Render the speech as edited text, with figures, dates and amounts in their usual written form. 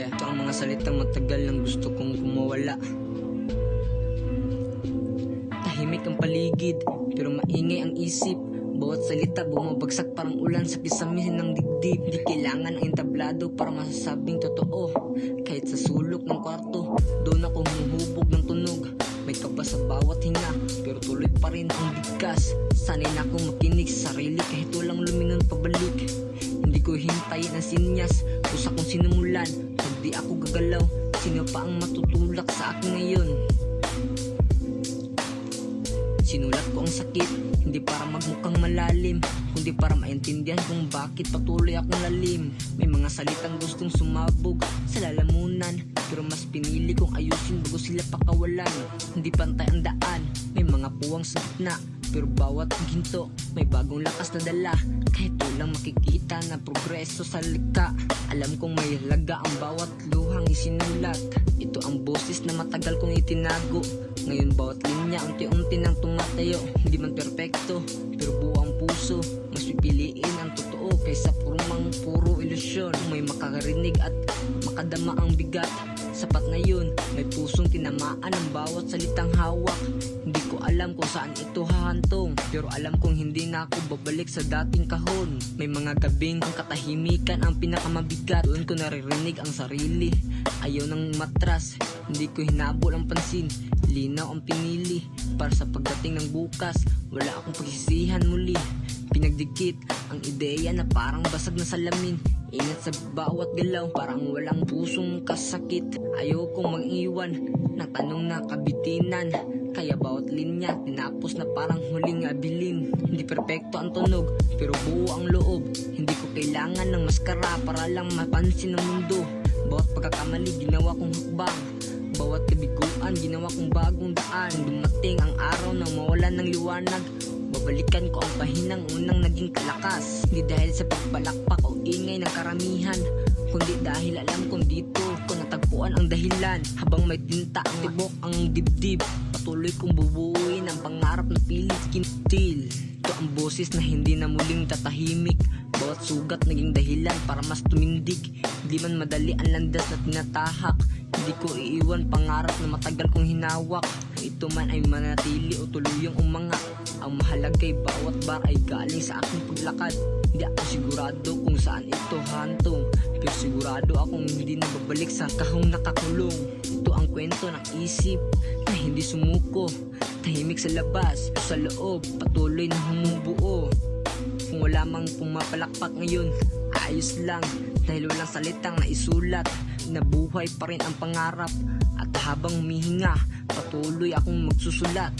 Ito ang mga salitang matagal nang gusto kong kumawala. Tahimik ang paligid, pero maingay ang isip. Bawat salita bumabagsak parang ulan sa kisamihin ng dibdib. Di kailangan ang entablado para masasabing totoo. Kahit sa sulok ng kwarto, doon ako humuhubog ng tunog. May kaba sa bawat hinga, pero tuloy pa rin ang bigkas. Sanay na akong makinig sa sarili kahit walang lumingon pabalik. Hindi ko hintayin ang sinyas, kusa kong sinumulan. Pag di ako gagalaw, sino pa ang matutulak sa akin ngayon? Sinulat ko ang sakit, hindi para magmukhang malalim, kundi para maintindihan kung bakit patuloy akong lalim. May mga salitang gustong sumabog sa lalamunan, pero mas pinili kong ayusin bago sila pakawalan. Hindi pantay ang daan, may mga puwang sa gitna, pero bawat ginto may bagong lakas na dala. Kahit walang makikita na progreso sa likha, alam kong may halaga ang bawat luhang isinulat. Ito ang boses na matagal kong itinago. Ngayon bawat linya unti-unti nang tumatayo. Hindi man perpekto, pero buo ang puso. Mas pipiliin ang totoo kaysa puro ilusyon. Kung may makakarinig at makadama ang bigat, sapat na yun. May pusong tinamaan ang bawat salitang hawak. Hindi ko alam kung saan ito hahantong, pero alam kong hindi na ako babalik sa dating kahon. May mga gabing ang katahimikan ang pinakamabigat. Doon ko naririnig ang sarili, ayaw ng matras. Hindi ko hinabol ang pansin, linaw ang pinili. Para sa pagdating ng bukas, wala akong pagsisihan muli. Pinagdikit ang ideya na parang basag na salamin. Ingat sa bawat galaw, parang walang pusong kasakit. Ayaw kong mag-iwan ng tanong na kabitinan, kaya bawat linya tinapos na parang huling abilin. Hindi perpekto ang tunog, pero buo ang loob. Hindi ko kailangan ng maskara para lang mapansin ng mundo. Bawat pagkakamali ginawa kong hakbang, bawat kabiguan ginawa kong bagong daan. Dumating ang araw na mawalan ng liwanag, babalikan ko ang pahinang unang naging kalakas. Hindi dahil sa pagbalakpak o ingay ng karamihan, kundi dahil alam kong dito ko natagpuan ang dahilan. Habang may tinta ang tibok ang dibdib, patuloy kong bubuuin ang pangarap na pilit kintil. Ito ang boses na hindi na muling tatahimik. Bawat sugat naging dahilan para mas tumindig. Hindi man madali ang landas na tinatahak, hindi ko iiwan pangarap na matagal kong hinawak. Kung ito man ay manatili o tuluyang umanga, ang mahalagay bawat bar ay galing sa aking paglakad. Hindi ako sigurado kung saan ito hantong, pero sigurado akong hindi na babalik sa kahong nakakulong. Ito ang kwento ng isip na hindi sumuko, tahimik sa labas o sa loob, patuloy na humubuo. Kung wala mang pumapalakpak ngayon, ayos lang, dahil walang salitang naisulat. Nabuhay pa rin ang pangarap, at habang humihinga, patuloy akong magsusulat.